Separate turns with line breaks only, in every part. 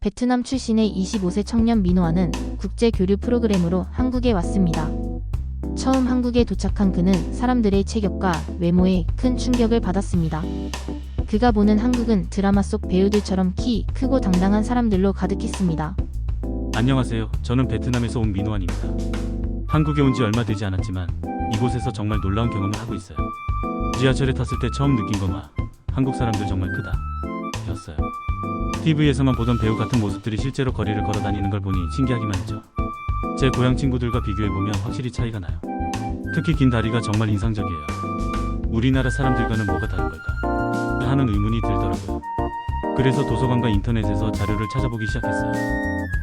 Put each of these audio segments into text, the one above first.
베트남 출신의 25세 청년 민호아는 국제 교류 프로그램으로 한국에 왔습니다. 처음 한국에 도착한 그는 사람들의 체격과 외모에 큰 충격을 받았습니다. 그가 보는 한국은 드라마 속 배우들처럼 키 크고 당당한 사람들로 가득했습니다.
안녕하세요. 저는 베트남에서 온 민호안입니다. 한국에 온 지 얼마 되지 않았지만 이곳에서 정말 놀라운 경험을 하고 있어요. 지하철에 탔을 때 처음 느낀 것만 한국 사람들 정말 크다 였어요. TV에서만 보던 배우 같은 모습들이 실제로 거리를 걸어 다니는 걸 보니 신기하기만 했죠. 제 고향 친구들과 비교해보면 확실히 차이가 나요. 특히 긴 다리가 정말 인상적이에요. 우리나라 사람들과는 뭐가 다른 걸까 하는 의문이 들더라고요. 그래서 도서관과 인터넷에서 자료를 찾아보기 시작했어요.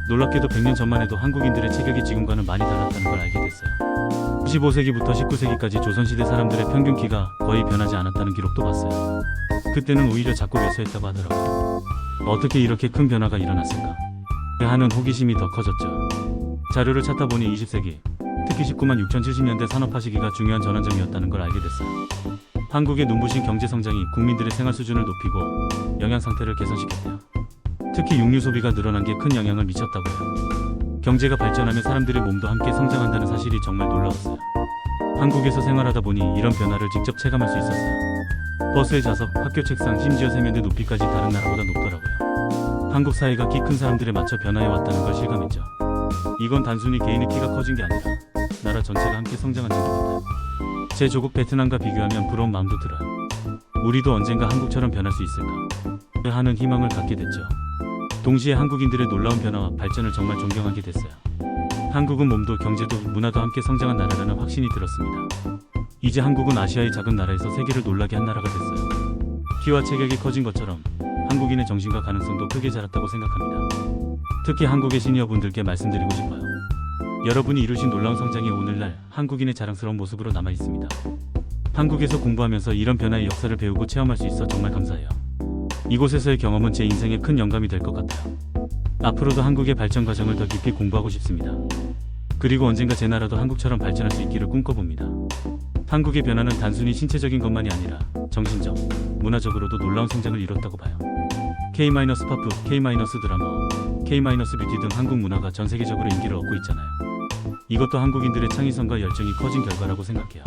놀랍게도 100년 전만 해도 한국인들의 체격이 지금과는 많이 달랐다는 걸 알게 됐어요. 15세기부터 19세기까지 조선시대 사람들의 평균 키가 거의 변하지 않았다는 기록도 봤어요. 그때는 오히려 작고 왜소했다고 하더라고요. 어떻게 이렇게 큰 변화가 일어났을까 하는 호기심이 더 커졌죠. 자료를 찾다 보니 20세기, 특히 19만 6,070년대 산업화 시기가 중요한 전환점이었다는 걸 알게 됐어요. 한국의 눈부신 경제 성장이 국민들의 생활 수준을 높이고 영양 상태를 개선시켰대요. 특히 육류 소비가 늘어난 게 큰 영향을 미쳤다고요. 경제가 발전하면 사람들의 몸도 함께 성장한다는 사실이 정말 놀라웠어요. 한국에서 생활하다 보니 이런 변화를 직접 체감할 수 있었어요. 버스의 좌석, 학교 책상, 심지어 세면대 높이까지 다른 나라보다 높더라고요. 한국 사회가 키 큰 사람들에 맞춰 변화해 왔다는 걸 실감했죠. 이건 단순히 개인의 키가 커진 게 아니라 나라 전체가 함께 성장한 증거 같아요. 제 조국 베트남과 비교하면 부러운 마음도 들어요. 우리도 언젠가 한국처럼 변할 수 있을까 하는 희망을 갖게 됐죠. 동시에 한국인들의 놀라운 변화와 발전을 정말 존경하게 됐어요. 한국은 몸도 경제도 문화도 함께 성장한 나라라는 확신이 들었습니다. 이제 한국은 아시아의 작은 나라에서 세계를 놀라게 한 나라가 됐어요. 키와 체격이 커진 것처럼 한국인의 정신과 가능성도 크게 자랐다고 생각합니다. 특히 한국의 시니어분들께 말씀드리고 싶어요. 여러분이 이루신 놀라운 성장이 오늘날 한국인의 자랑스러운 모습으로 남아있습니다. 한국에서 공부하면서 이런 변화의 역사를 배우고 체험할 수 있어 정말 감사해요. 이곳에서의 경험은 제 인생에 큰 영감이 될 것 같아요. 앞으로도 한국의 발전 과정을 더 깊이 공부하고 싶습니다. 그리고 언젠가 제 나라도 한국처럼 발전할 수 있기를 꿈꿔봅니다. 한국의 변화는 단순히 신체적인 것만이 아니라 정신적, 문화적으로도 놀라운 성장을 이뤘다고 봐요. K-팝, K-드라마, K-뷰티 등 한국 문화가 전 세계적으로 인기를 얻고 있잖아요. 이것도 한국인들의 창의성과 열정이 커진 결과라고 생각해요.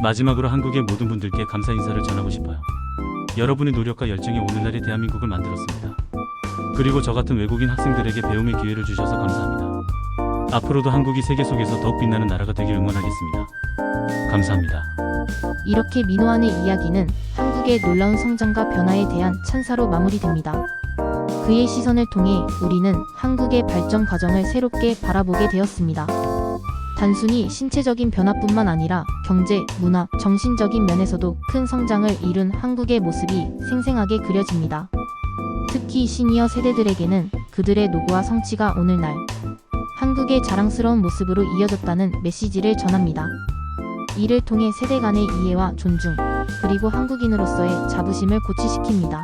마지막으로 한국의 모든 분들께 감사 인사를 전하고 싶어요. 여러분의 노력과 열정이 오늘날의 대한민국을 만들었습니다. 그리고 저 같은 외국인 학생들에게 배움의 기회를 주셔서 감사합니다. 앞으로도 한국이 세계 속에서 더욱 빛나는 나라가 되길 응원하겠습니다. 감사합니다.
이렇게 민호안의 이야기는 한국의 놀라운 성장과 변화에 대한 찬사로 마무리됩니다. 그의 시선을 통해 우리는 한국의 발전 과정을 새롭게 바라보게 되었습니다. 단순히 신체적인 변화뿐만 아니라 경제, 문화, 정신적인 면에서도 큰 성장을 이룬 한국의 모습이 생생하게 그려집니다. 특히 시니어 세대들에게는 그들의 노고와 성취가 오늘날 한국의 자랑스러운 모습으로 이어졌다는 메시지를 전합니다. 이를 통해 세대 간의 이해와 존중, 그리고 한국인으로서의 자부심을 고취시킵니다.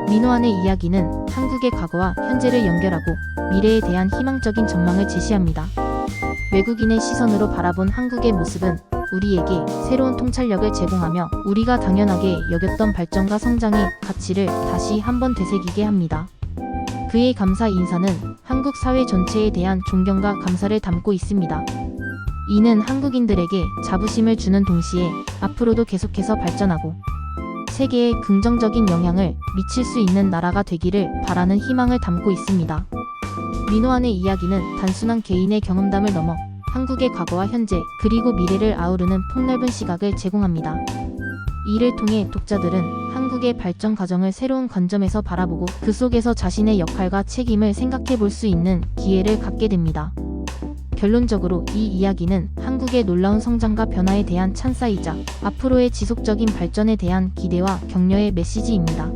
민호안의 이야기는 한국의 과거와 현재를 연결하고 미래에 대한 희망적인 전망을 제시합니다. 외국인의 시선으로 바라본 한국의 모습은 우리에게 새로운 통찰력을 제공하며 우리가 당연하게 여겼던 발전과 성장의 가치를 다시 한번 되새기게 합니다. 그의 감사 인사는 한국 사회 전체에 대한 존경과 감사를 담고 있습니다. 이는 한국인들에게 자부심을 주는 동시에 앞으로도 계속해서 발전하고 세계에 긍정적인 영향을 미칠 수 있는 나라가 되기를 바라는 희망을 담고 있습니다. 민호안의 이야기는 단순한 개인의 경험담을 넘어 한국의 과거와 현재, 그리고 미래를 아우르는 폭넓은 시각을 제공합니다. 이를 통해 독자들은 한국의 발전 과정을 새로운 관점에서 바라보고 그 속에서 자신의 역할과 책임을 생각해 볼 수 있는 기회를 갖게 됩니다. 결론적으로 이 이야기는 한국의 놀라운 성장과 변화에 대한 찬사이자 앞으로의 지속적인 발전에 대한 기대와 격려의 메시지입니다.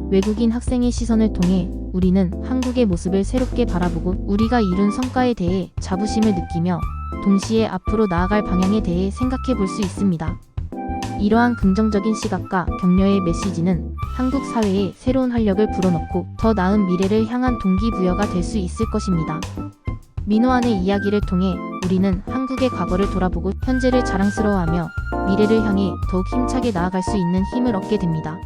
외국인 학생의 시선을 통해 우리는 한국의 모습을 새롭게 바라보고 우리가 이룬 성과에 대해 자부심을 느끼며 동시에 앞으로 나아갈 방향에 대해 생각해 볼 수 있습니다. 이러한 긍정적인 시각과 격려의 메시지는 한국 사회에 새로운 활력을 불어넣고 더 나은 미래를 향한 동기부여가 될 수 있을 것입니다. 민호안의 이야기를 통해 우리는 한국의 과거를 돌아보고 현재를 자랑스러워하며 미래를 향해 더욱 힘차게 나아갈 수 있는 힘을 얻게 됩니다.